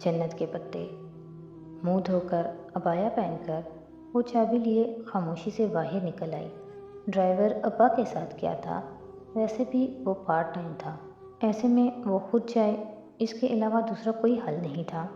जन्नत के पत्ते। मुंह धोकर अबाया पहनकर वो चाबी लिए खामोशी से बाहर निकल आई। ड्राइवर अब्बा के साथ क्या था, वैसे भी वो पार्ट टाइम था। ऐसे में वो खुद जाए, इसके अलावा दूसरा कोई हल नहीं था।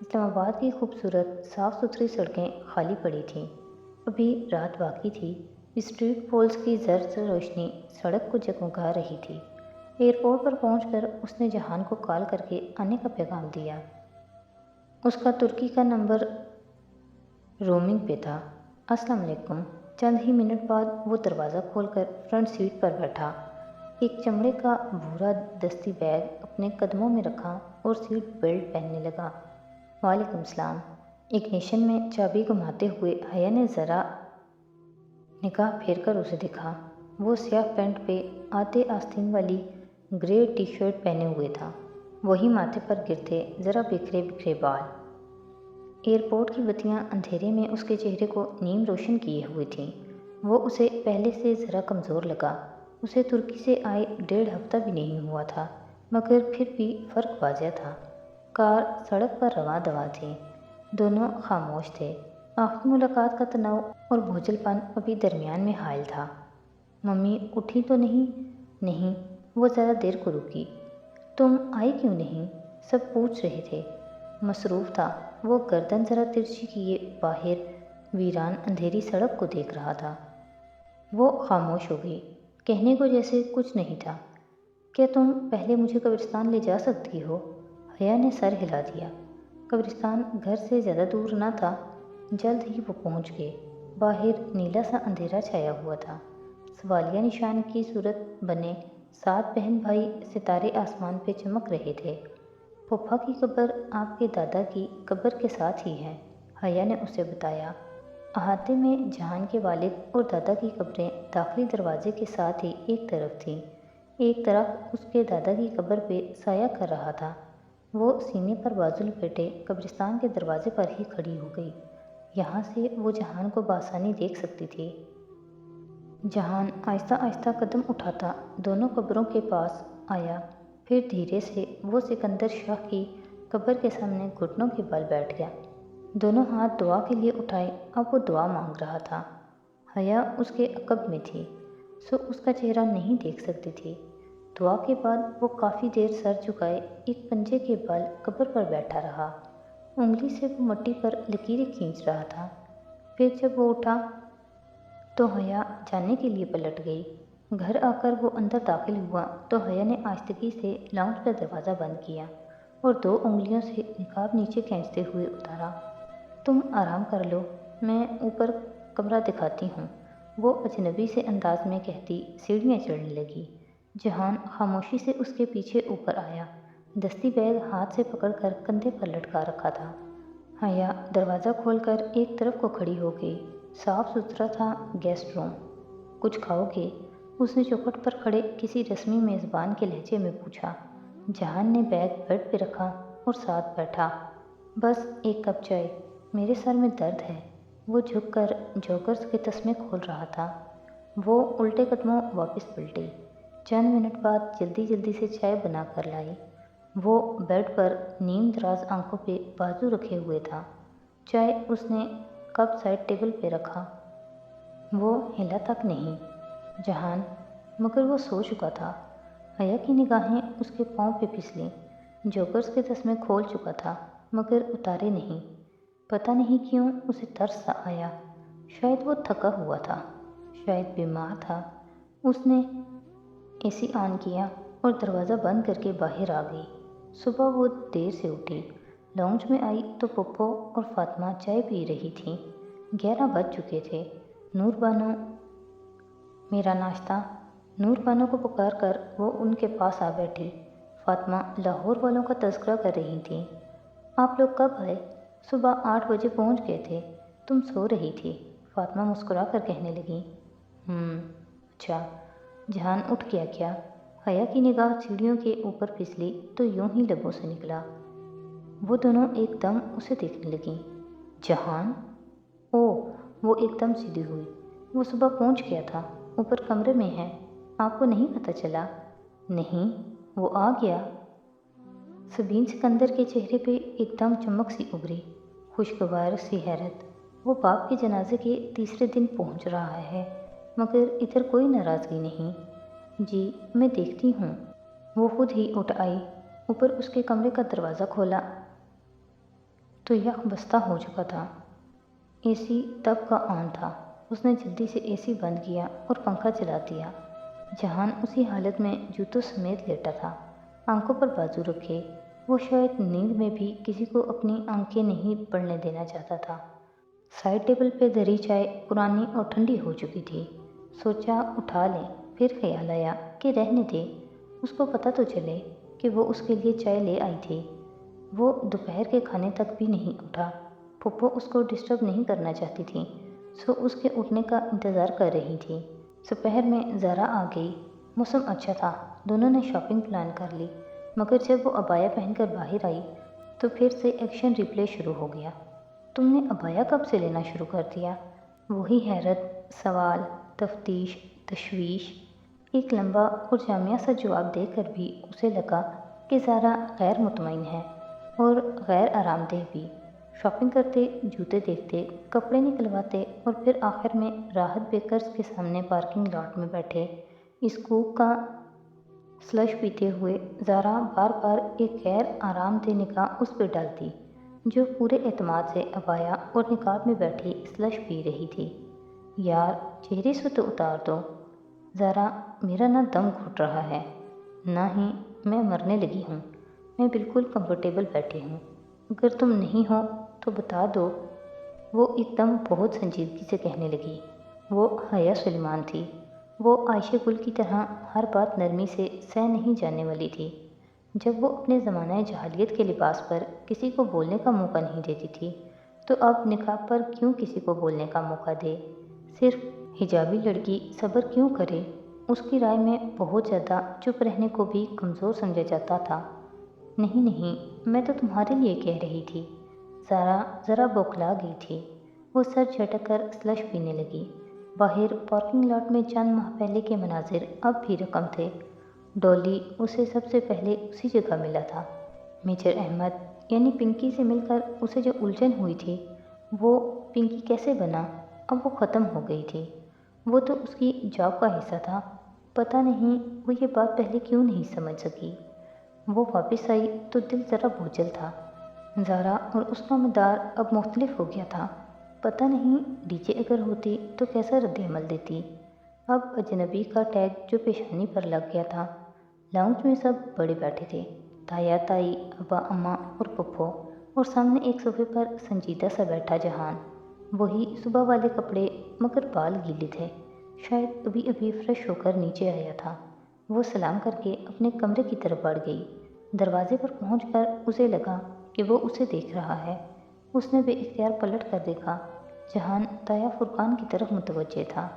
इस्लामाबाद की खूबसूरत साफ़ सुथरी सड़कें खाली पड़ी थीं। अभी रात बाकी थी। स्ट्रीट पोल्स की जर्द रोशनी सड़क को जगमगा रही थी। एयरपोर्ट पर पहुंचकर उसने जहान को कॉल करके आने का पैगाम दिया। उसका तुर्की का नंबर रोमिंग पे था। अस्सलाम वालेकुम। चंद ही मिनट बाद वो दरवाज़ा खोलकर फ्रंट सीट पर बैठा। एक चमड़े का भूरा दस्ती बैग अपने कदमों में रखा और सीट बेल्ट पहनने लगा। वालेकुम सलाम। इग्निशन में चाबी घुमाते हुए हया ने ज़रा निगाह फेर कर उसे देखा। वो स्याह पैंट पे आधे आस्तीन वाली ग्रे टी शर्ट पहने हुए था। वही माथे पर गिरते ज़रा बिखरे बिखरे बाल। एयरपोर्ट की बत्तियां अंधेरे में उसके चेहरे को नीम रोशन किए हुए थीं। वो उसे पहले से ज़रा कमज़ोर लगा। उसे तुर्की से आए 1.5 हफ्ता भी नहीं हुआ था, मगर फिर भी फ़र्क वाज़ह था। कार सड़क पर रवां दवां थी। दोनों खामोश थे। आखिरी मुलाकात का तनाव और बोझलपन अभी दरमियान में हायल था। मम्मी उठी तो नहीं? नहीं। वो ज़रा देर को रुकी। तुम आई क्यों नहीं? सब पूछ रहे थे। मसरूफ़ था। वो गर्दन ज़रा तिरछी किए बाहर वीरान अंधेरी सड़क को देख रहा था। वो खामोश हो गई। कहने को जैसे कुछ नहीं था। क्या तुम पहले मुझे कब्रिस्तान ले जा सकती हो? हया ने सर हिला दिया। कब्रिस्तान घर से ज़्यादा दूर न था। जल्द ही वो पहुंच गए। बाहर नीला सा अंधेरा छाया हुआ था। सवालिया निशान की सूरत बने 7 बहन भाई सितारे आसमान पे चमक रहे थे। फूफा की कब्र आपके दादा की कब्र के साथ ही है, हया ने उसे बताया। अहाते में जहान के वालिद और दादा की कब्रें दाखिली दरवाजे के साथ ही एक तरफ थीं। एक तरफ उसके दादा की कब्र पे साया कर रहा था। वो सीने पर बाजू लपेटे कब्रिस्तान के दरवाजे पर ही खड़ी हो गई। यहाँ से वो जहान को बासानी देख सकती थी। जहान आहिस्ता आहिस्ता कदम उठाता दोनों कब्रों के पास आया। फिर धीरे से वो सिकंदर शाह की कब्र के सामने घुटनों के बल बैठ गया। दोनों हाथ दुआ के लिए उठाए। अब वो दुआ मांग रहा था। हया उसके अकब में थी, सो उसका चेहरा नहीं देख सकती थी। दुआ के बाद वो काफ़ी देर सर झुकाए एक पंजे के बल कब्र पर बैठा रहा। उंगली से वो मट्टी पर लकीरें खींच रहा था। फिर जब वो उठा तो हया जाने के लिए पलट गई। घर आकर वो अंदर दाखिल हुआ तो हया ने आहिस्तगी से लाउंज का दरवाज़ा बंद किया और 2 उंगलियों से निकाब नीचे खींचते हुए उतारा। तुम आराम कर लो, मैं ऊपर कमरा दिखाती हूँ, वो अजनबी से अंदाज में कहती सीढ़ियाँ चढ़ने लगी। जहान खामोशी से उसके पीछे ऊपर आया। दस्ती बैग हाथ से पकड़कर कंधे पर लटका रखा था। हया दरवाज़ा खोलकर एक तरफ को खड़ी हो गई। साफ सुथरा था गेस्ट रूम। कुछ खाओगे? उसने चौखट पर खड़े किसी रस्मी मेज़बान के लहजे में पूछा। जहान ने बैग बेड पे रखा और साथ बैठा। बस एक कप चाय, मेरे सर में दर्द है। वो झुककर जॉगर्स के तस्मे खोल रहा था। वो उल्टे कदमों वापस पलटी। चंद मिनट बाद जल्दी जल्दी से चाय बना कर लाई। वो बेड पर नीम दराज आंखों पे बाजू रखे हुए था। चाय उसने कप साइड टेबल पे रखा। वो हिला तक नहीं। जहान, मगर वो सो चुका था। हया की निगाहें उसके पाँव पे फिसलीं। जॉगर्स के तस्मे खोल चुका था, मगर उतारे नहीं। पता नहीं क्यों उसे तरस सा आया। शायद वो थका हुआ था, शायद बीमार था। उसने एसी ऑन किया और दरवाज़ा बंद करके बाहर आ गई। सुबह वो देर से उठी। लाउंज में आई तो पप्पो और फातिमा चाय पी रही थीं। 11 बज चुके थे। नूर बानो, मेरा नाश्ता। नूर बानो को पुकार कर वो उनके पास आ बैठी। फातिमा लाहौर वालों का तज़किरा कर रही थी। आप लोग कब आए? सुबह 8 बजे पहुंच गए थे। तुम सो रही थी, फातिमा मुस्कुरा कर कहने लगी। अच्छा। जहान उठ गया क्या? हया की निगाह सीढ़ियों के ऊपर फिसली तो यूं ही लबों से निकला। वो दोनों एकदम उसे देखने लगी। जहान? ओह, वो एकदम सीधी हुई। वो सुबह पहुंच गया था, ऊपर कमरे में है। आपको नहीं पता चला? नहीं, वो आ गया। सबीन सिकंदर के चेहरे पे एकदम चमक सी उभरी, खुशगवार सी हैरत। वो बाप के जनाजे के तीसरे दिन पहुंच रहा है, मगर इधर कोई नाराज़गी नहीं। जी, मैं देखती हूँ। वो खुद ही उठ आई, ऊपर उसके कमरे का दरवाज़ा खोला तो यख बस्ता हो चुका था। एसी तब का ऑन था। उसने जल्दी से एसी बंद किया और पंखा चला दिया। जहान उसी हालत में जूतों समेत लेटा था, आंखों पर बाजू रखे। वो शायद नींद में भी किसी को अपनी आंखें नहीं पड़ने देना चाहता था। साइड टेबल पे धरी चाय पुरानी और ठंडी हो चुकी थी। सोचा उठा लें, फिर ख्याल आया कि रहने दे, उसको पता तो चले कि वो उसके लिए चाय ले आई थी। वो दोपहर के खाने तक भी नहीं उठा। फूफो उसको डिस्टर्ब नहीं करना चाहती थी, सो उसके उठने का इंतज़ार कर रही थी। दोपहर में ज़ारा आ गई। मौसम अच्छा था, दोनों ने शॉपिंग प्लान कर ली। मगर जब वो अबाया पहनकर बाहर आई तो फिर से एक्शन रिप्ले शुरू हो गया। तुमने अबाया कब से लेना शुरू कर दिया? वही हैरत, सवाल, तफ्तीश, तशवीश। एक लंबा और जामिया सा जवाब देकर भी उसे लगा कि ज़ारा गैर मुतमईन है और गैर आरामदेह भी। शॉपिंग करते, जूते देखते, कपड़े निकलवाते और फिर आखिर में राहत बेकर्स के सामने पार्किंग लॉट में बैठे स्कूप का स्लश पीते हुए ज़ारा बार बार एक गैर आरामदेह निगाह उस पर डालती, जो पूरे एतमाद से अबाया और निकाब में बैठी स्लश पी रही थी। यार, चेहरे से तो उतार दो। ज़ारा, मेरा ना दम घुट रहा है, ना ही मैं मरने लगी हूँ। मैं बिल्कुल कंफर्टेबल बैठी हूँ। अगर तुम नहीं हो तो बता दो। वो एकदम बहुत संजीदगी से कहने लगी। वो हया सुलेमान थी। वो आयशा गुल की तरह हर बात नरमी से सह नहीं जाने वाली थी। जब वो अपने ज़माना जहालियत के लिबास पर किसी को बोलने का मौका नहीं देती थी, तो अब निकाब पर क्यों किसी को बोलने का मौका दे? सिर्फ हिजाबी लड़की सब्र क्यों करे? उसकी राय में बहुत ज़्यादा चुप रहने को भी कमज़ोर समझा जाता था। नहीं नहीं, मैं तो तुम्हारे लिए कह रही थी। ज़ारा ज़रा बौखला गई थी। वो सर झटक कर स्लश पीने लगी। बाहर पार्किंग लॉट में चंद माह पहले के मनाजिर अब भी रकम थे। डॉली उसे सबसे पहले उसी जगह मिला था। मेजर अहमद यानी पिंकी से मिलकर उसे जो उलझन हुई थी, वो पिंकी कैसे बना, अब वो ख़त्म हो गई थी। वो तो उसकी जॉब का हिस्सा था। पता नहीं वो ये बात पहले क्यों नहीं समझ सकी। वो वापस आई तो दिल ज़रा बोझल था। ज़ारा और उसका मदार अब मुख्तलिफ हो गया था। पता नहीं डीजे अगर होती तो कैसा रद्द-ए-अमल देती। अब अजनबी का टैग जो पेशानी पर लग गया था। लाउंज में सब बड़े बैठे थे, ताया ताई, अब्बा अम्मा और पप्पो, और सामने एक सोफे पर संजीदा सा बैठा जहान। वही सुबह वाले कपड़े, मगर बाल गीले थे। शायद अभी अभी फ्रेश होकर नीचे आया था। वो सलाम करके अपने कमरे की तरफ बढ़ गई। दरवाजे पर पहुंचकर उसे लगा कि वो उसे देख रहा है। उसने बेइख्तियार पलट कर देखा। जहान ताया फुरकान की तरफ मुतवज्जे था।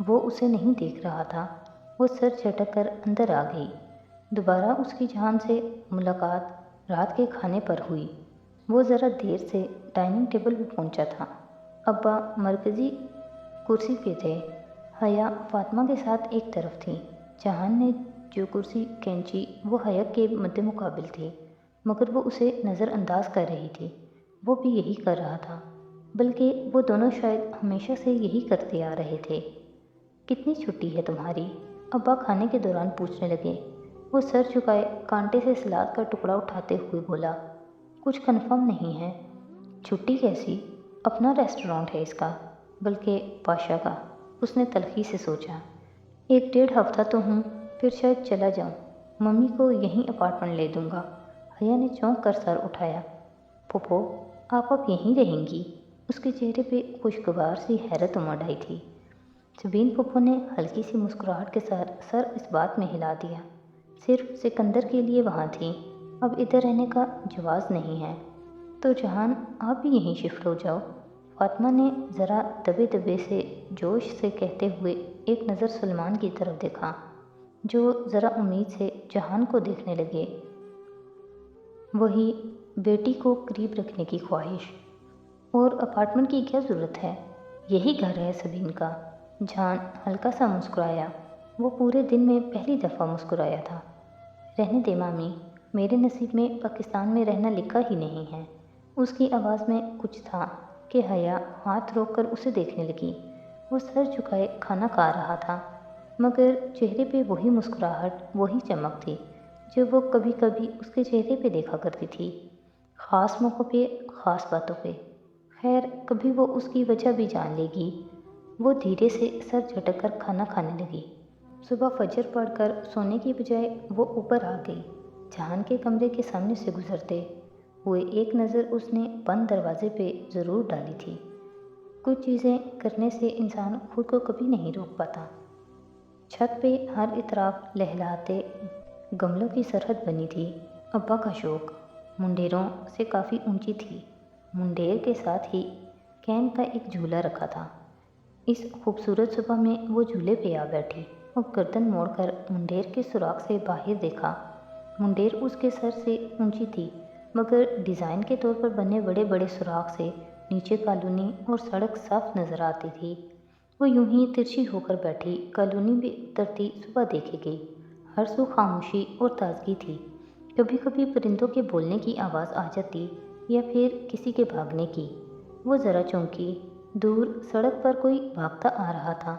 वो उसे नहीं देख रहा था। वो सर झटक कर अंदर आ गई। दोबारा उसकी जहान से मुलाकात रात के खाने पर हुई। वो ज़रा देर से डाइनिंग टेबल पर पहुंचा था। अब्बा मरकज़ी कुर्सी पे थे। हया फातिमा के साथ एक तरफ थी। जहान ने जो कुर्सी खींची वो हया के मद्दे मुकाबिल थी, मगर वो उसे नज़रअंदाज कर रही थी। वो भी यही कर रहा था, बल्कि वो दोनों शायद हमेशा से यही करते आ रहे थे। कितनी छुट्टी है तुम्हारी? अब्बा खाने के दौरान पूछने लगे। वो सर झुकाए कांटे से सलाद का टुकड़ा उठाते हुए बोला, कुछ कंफर्म नहीं है। छुट्टी कैसी? अपना रेस्टोरेंट है इसका, बल्कि पाशा का। उसने तल्खी से सोचा। 1 डेढ़ हफ्ता तो हूँ, फिर शायद चला जाऊँ। मम्मी को यहीं अपार्टमेंट ले दूँगा। हया ने चौंक कर सर उठाया। फूफो, आप यहीं रहेंगी? उसके चेहरे पे खुशगवार सी हैरत उमड़ आई थी। सबीन फूफो ने हल्की सी मुस्कुराहट के साथ सर इस बात में हिला दिया। सिर्फ सिकंदर के लिए वहाँ थी, अब इधर रहने का जवाज़ नहीं है। तो जहान, आप भी यहीं शिफ्ट हो जाओ। फातिमा ने ज़रा दबे दबे से जोश से कहते हुए एक नज़र सलमान की तरफ देखा, जो ज़रा उम्मीद से जहान को देखने लगे। वही बेटी को करीब रखने की ख्वाहिश। और अपार्टमेंट की क्या ज़रूरत है, यही घर है सबीन का। जहान हल्का सा मुस्कुराया। वो पूरे दिन में पहली दफ़ा मुस्कुराया था। रहने दे मामी, میرے نصیب میں پاکستان میں رہنا لکھا ہی نہیں ہے۔ اس کی آواز میں کچھ تھا کہ حیا ہاتھ روک کر اسے دیکھنے لگی۔ وہ سر جھکائے کھانا کھا رہا تھا، مگر چہرے پہ وہی مسکراہٹ، وہی چمک تھی جو وہ کبھی کبھی اس کے چہرے پہ دیکھا کرتی تھی، خاص موقعوں پہ، خاص باتوں پہ۔ خیر، کبھی وہ اس کی وجہ بھی جان لے گی۔ وہ دھیرے سے سر جھٹک کر کھانا کھانے لگی۔ صبح فجر پڑھ کر سونے کی بجائے وہ اوپر آ گئی۔ جہان کے کمرے کے سامنے سے گزرتے ہوئے ایک نظر اس نے بند دروازے پہ ضرور ڈالی تھی۔ کچھ چیزیں کرنے سے انسان خود کو کبھی نہیں روک پاتا۔ چھت پہ ہر اطراف لہلاتے گملوں کی سرحد بنی تھی۔ ابا کا شوق منڈیروں سے کافی اونچی تھی۔ منڈیر کے ساتھ ہی کین کا ایک جھولا رکھا تھا۔ اس خوبصورت صبح میں وہ جھولے پہ آ بیٹھی اور گردن موڑ کر منڈیر کے سوراخ سے باہر دیکھا۔ منڈیر اس کے سر سے اونچی تھی، مگر ڈیزائن کے طور پر بنے بڑے بڑے سوراخ سے نیچے کالونی اور سڑک صاف نظر آتی تھی۔ وہ یوں ہی ترچھی ہو کر بیٹھی کالونی میں اترتی صبح دیکھے گئی۔ ہر سو خاموشی اور تازگی تھی۔ کبھی کبھی پرندوں کے بولنے کی آواز آ جاتی یا پھر کسی کے بھاگنے کی۔ وہ ذرا چونکی۔ دور سڑک پر کوئی بھاگتا آ رہا تھا۔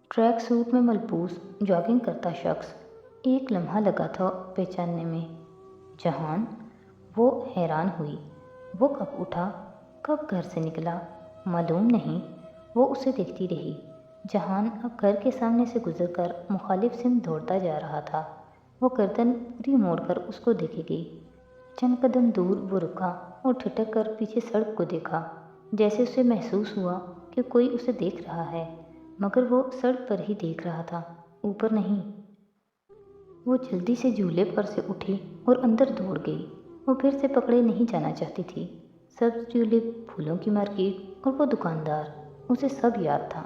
ٹریک سوٹ میں ملبوس جاگنگ کرتا شخص۔ ایک لمحہ لگا تھا پہچاننے میں۔ جہان؟ وہ حیران ہوئی۔ وہ کب اٹھا، کب گھر سے نکلا، معلوم نہیں۔ وہ اسے دیکھتی رہی۔ جہان اب گھر کے سامنے سے گزر کر مخالف سمت دوڑتا جا رہا تھا۔ وہ گردن پوری موڑ کر اس کو دیکھے گئی۔ چند قدم دور وہ رکا اور ٹھٹک کر پیچھے سڑک کو دیکھا، جیسے اسے محسوس ہوا کہ کوئی اسے دیکھ رہا ہے، مگر وہ سڑک پر ہی دیکھ رہا تھا، اوپر نہیں۔ وہ جلدی سے جھولے پر سے اٹھی اور اندر دوڑ گئی۔ وہ پھر سے پکڑے نہیں جانا چاہتی تھی۔ سبز ٹیولپ، پھولوں کی مارکیٹ اور وہ دکاندار، اسے سب یاد تھا۔